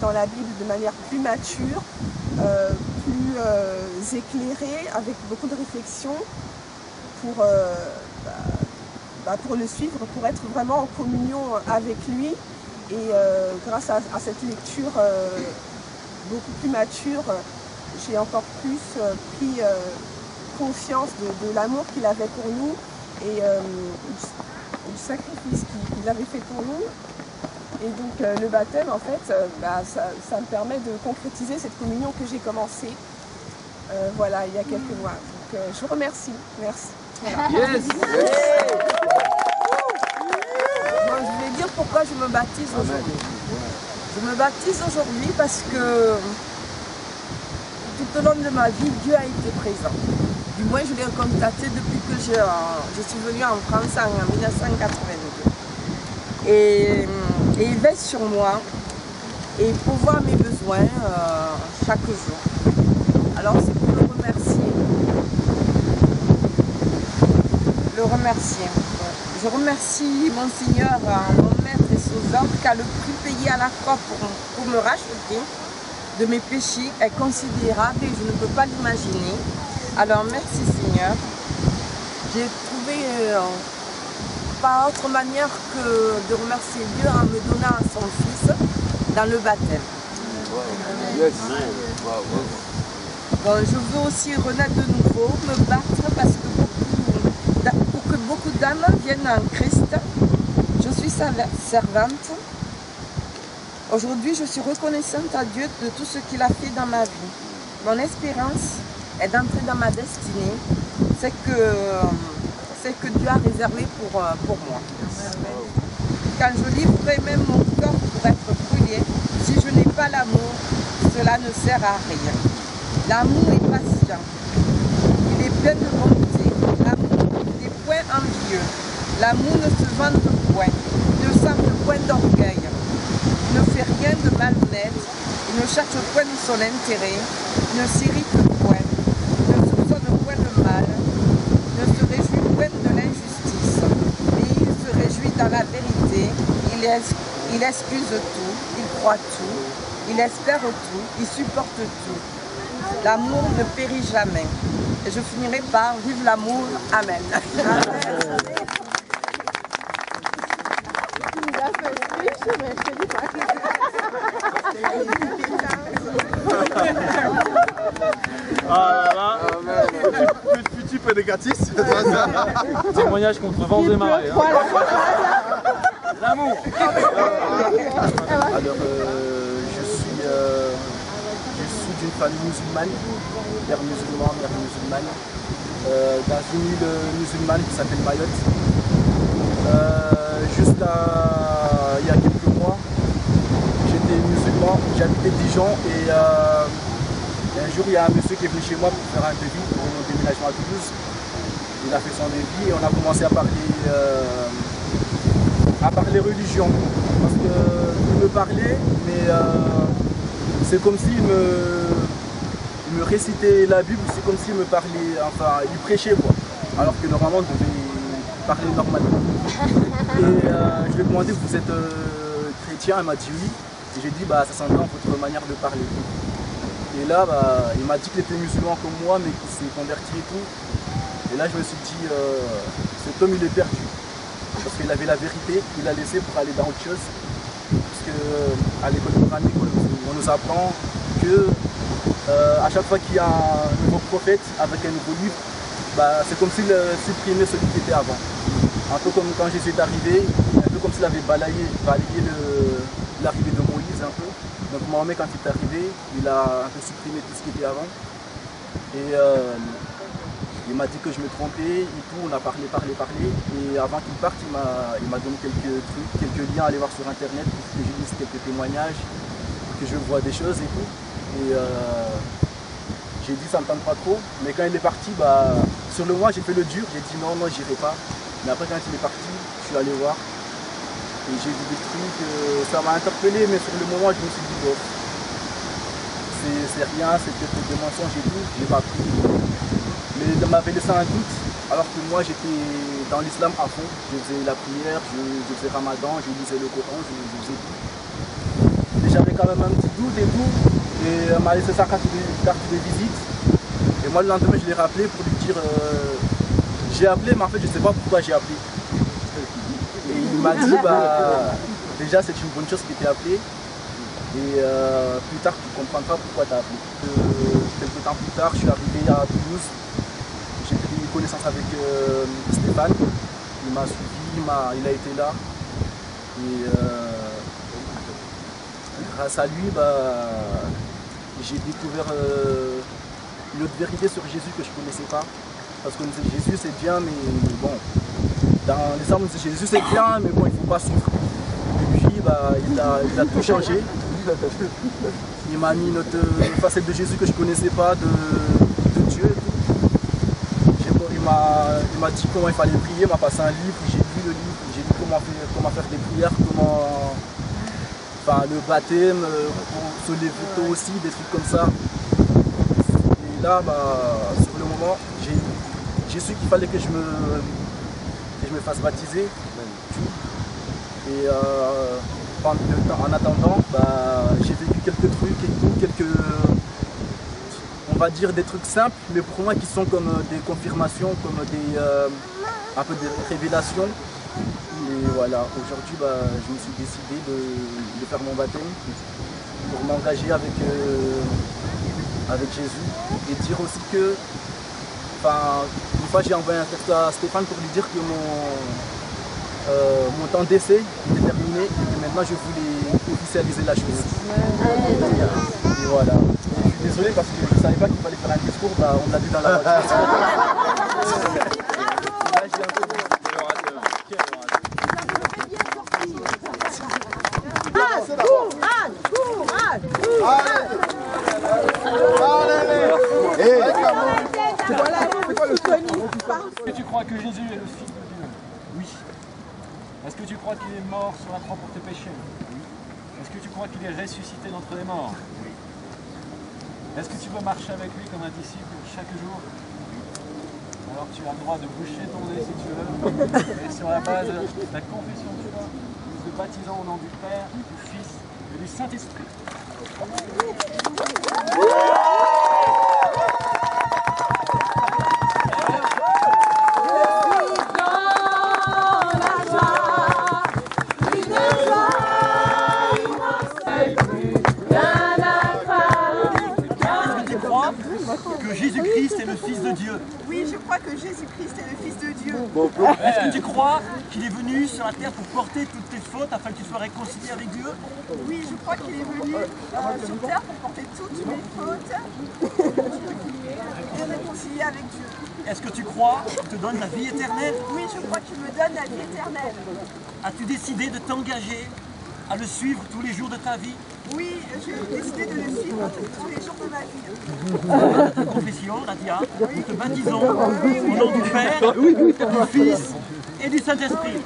dans la Bible de manière plus mature, plus éclairée, avec beaucoup de réflexion pour le suivre, pour être vraiment en communion avec lui. Et grâce à cette lecture beaucoup plus mature, j'ai encore plus pris conscience de l'amour qu'il avait pour nous et du sacrifice qu'il avait fait pour nous. Et donc le baptême, en fait, ça me permet de concrétiser cette communion que j'ai commencée voilà, il y a quelques mois. Donc je vous remercie. Merci. Voilà. Yes. Moi, je vais dire pourquoi je me baptise aujourd'hui. Je me baptise aujourd'hui parce que tout au long de ma vie, Dieu a été présent. Du moins, je l'ai constaté depuis que je suis venue en France en 1982. Et il veille sur moi et pourvoit mes besoins chaque jour. Alors c'est pour le remercier. Je remercie mon Seigneur, mon Maître et Sauveur, car le prix payé à la croix pour me racheter de mes péchés est considérable et je ne peux pas l'imaginer. Alors merci Seigneur. J'ai trouvé pas autre manière que de remercier Dieu en me donnant son Fils dans le baptême. Yes. Bon, je veux aussi renaître de nouveau, me battre parce que pour que beaucoup d'âmes viennent en Christ. Je suis sa servante. Aujourd'hui, je suis reconnaissante à Dieu de tout ce qu'il a fait dans ma vie. Mon espérance est d'entrer dans ma destinée. C'est que Dieu a réservé pour moi. Quand je livrerai même mon corps pour être brûlé, si je n'ai pas l'amour, cela ne sert à rien. L'amour est patient. Il est plein de bonté. L'amour n'est point envieux. L'amour ne se vante point. Il ne semble point d'orgueil. Il ne fait rien de malhonnête. Il ne cherche point son intérêt. Il ne s'irrite point. Il ne soupçonne point le mal. Il ne se réjouit point de l'injustice. Mais il se réjouit dans la vérité. Il excuse tout. Il croit tout. Il espère tout. Il supporte tout. L'amour ne périt jamais. Et je finirai par vive l'amour. Amen. Ah là là, petit prédicatrice. Témoignage contre vents et marées. L'amour. Alors, je suis d'une famille musulmane, père musulman, mère musulmane, dans une île musulmane qui s'appelle Mayotte. Il y a quelques mois, j'étais musulman, j'habitais Dijon et un jour il y a un monsieur qui est venu chez moi pour faire un devis pour mon déménagement à Toulouse. Il a fait son devis et on a commencé à parler religion. Parce qu'il me parlait, mais c'est comme s'il me récitait la Bible, c'est comme s'il me parlait, enfin il prêchait quoi. Alors que normalement on devait parler normalement. Et je lui ai demandé, vous êtes chrétien? Il m'a dit oui. Et j'ai dit, ça s'entend votre manière de parler. Et là, il m'a dit qu'il était musulman comme moi, mais qu'il s'est converti et tout. Et là, je me suis dit, cet homme, il est perdu. Parce qu'il avait la vérité, il l'a laissé pour aller dans autre chose. Parce qu'à l'école coranique, on nous apprend que à chaque fois qu'il y a un nouveau prophète avec un nouveau livre, c'est comme s'il supprimait celui qui était avant. Un peu comme quand Jésus est arrivé, un peu comme s'il avait balayé l'arrivée de Moïse un peu. Donc Mohamed, quand il est arrivé, il a un peu supprimé tout ce qui était avant. Et il m'a dit que je me trompais et tout, on a parlé. Et avant qu'il parte, il m'a donné quelques trucs, quelques liens à aller voir sur internet pour que je lise quelques témoignages, pour que je vois des choses et tout. Et j'ai dit ça me tente pas trop. Mais quand il est parti, sur le mois j'ai fait le dur, j'ai dit non, j'irai pas. Mais après quand il est parti, je suis allé voir. Et j'ai vu des trucs, ça m'a interpellé, mais sur le moment je me suis dit bof. C'est rien, c'est peut-être des mensonges et tout, j'ai pas pris. Mais ça m'avait laissé un doute, alors que moi j'étais dans l'islam à fond. Je faisais la prière, je faisais Ramadan, je lisais le Coran, je faisais tout. Et j'avais quand même un petit doute et tout. Et elle m'a laissé sa carte de visite. Et moi le lendemain je l'ai rappelé pour lui dire j'ai appelé mais en fait je ne sais pas pourquoi j'ai appelé. Et il m'a dit bah déjà c'est une bonne chose que tu aies appelé. Et plus tard tu comprendras pourquoi tu as appelé. Quelques temps plus tard je suis arrivé à Toulouse. J'ai pris connaissance avec Stéphane. Il m'a suivi, il a été là. Et grâce à lui, j'ai découvert une autre vérité sur Jésus que je ne connaissais pas. Parce que Jésus c'est bien, mais bon, dans les armes de Jésus c'est bien, mais bon, il ne faut pas suivre. Et puis il a tout changé. Il m'a mis une autre facette de Jésus que je ne connaissais pas, de Dieu. Il m'a dit comment il fallait prier, il m'a passé un livre, j'ai lu le livre, j'ai lu comment faire des prières, le baptême, pour se lever tôt aussi, des trucs comme ça. Et là, sur le moment, j'ai su qu'il fallait que je me fasse baptiser. Et en attendant, j'ai vécu quelques trucs et tout, on va dire des trucs simples, mais pour moi qui sont comme des confirmations, comme un peu des révélations. Et voilà, aujourd'hui je me suis décidé de faire mon baptême pour m'engager avec Jésus et dire aussi que, une fois j'ai envoyé un texte à Stéphane pour lui dire que mon temps d'essai était terminé et que maintenant je voulais officialiser la chose. Et voilà. Je suis désolé parce que je ne savais pas qu'il fallait faire un discours, on l'a vu dans la voiture. Est-ce que tu crois que Jésus est le Fils de Dieu? Oui. Est-ce que tu crois qu'il est mort sur la croix pour tes péchés? Oui. Est-ce que tu crois qu'il est ressuscité d'entre les morts? Oui. Est-ce que tu veux marcher avec lui comme un disciple chaque jour? Alors tu as le droit de boucher ton nez si tu veux, et sur la base de la confession de foi, nous te baptisons au nom du Père, du Fils et du Saint-Esprit. Que Jésus-Christ est le Fils de Dieu? Oui, je crois que Jésus-Christ est le Fils de Dieu. Est-ce que tu crois qu'il est venu sur la terre pour porter toutes tes fautes afin que tu sois réconcilié avec Dieu? Oui, je crois qu'il est venu sur terre pour porter toutes mes fautes et réconcilier avec Dieu. Est-ce que tu crois qu'il te donne la vie éternelle? Oui, je crois qu'il me donne la vie éternelle. As-tu décidé de t'engager à le suivre tous les jours de ta vie? Oui, j'ai décidé de le suivre tous les jours de ma vie. Confession, Nadia, nous te baptisons au nom du Père, du Fils et du Saint-Esprit.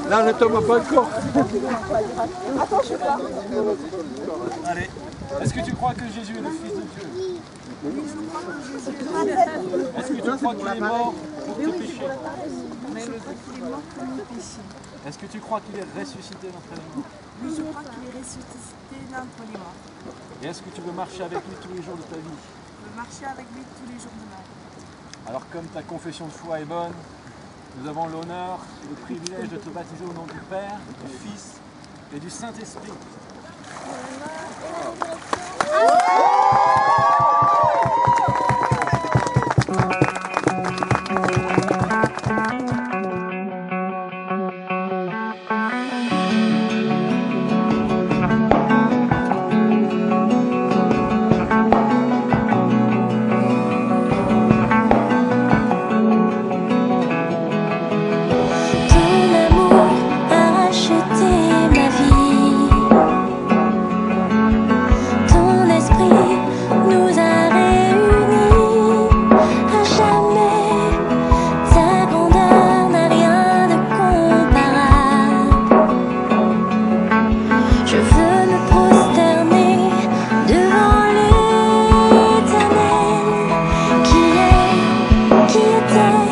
Là, ne tombe pas le corps. Attends, je pars. Allez, est-ce que tu crois que Jésus est le Fils de Dieu? Est-ce que tu crois qu'il est mort pour tes péchés? Est-ce que tu crois qu'il est ressuscité d'entre les morts? Oui, je crois qu'il est ressuscité d'entre les morts. Et est-ce que tu veux marcher avec lui tous les jours de ta vie? Je veux marcher avec lui tous les jours de ma vie. Alors comme ta confession de foi est bonne, nous avons l'honneur et le privilège de te baptiser au nom du Père, du Fils et du Saint-Esprit. Ton esprit cœur.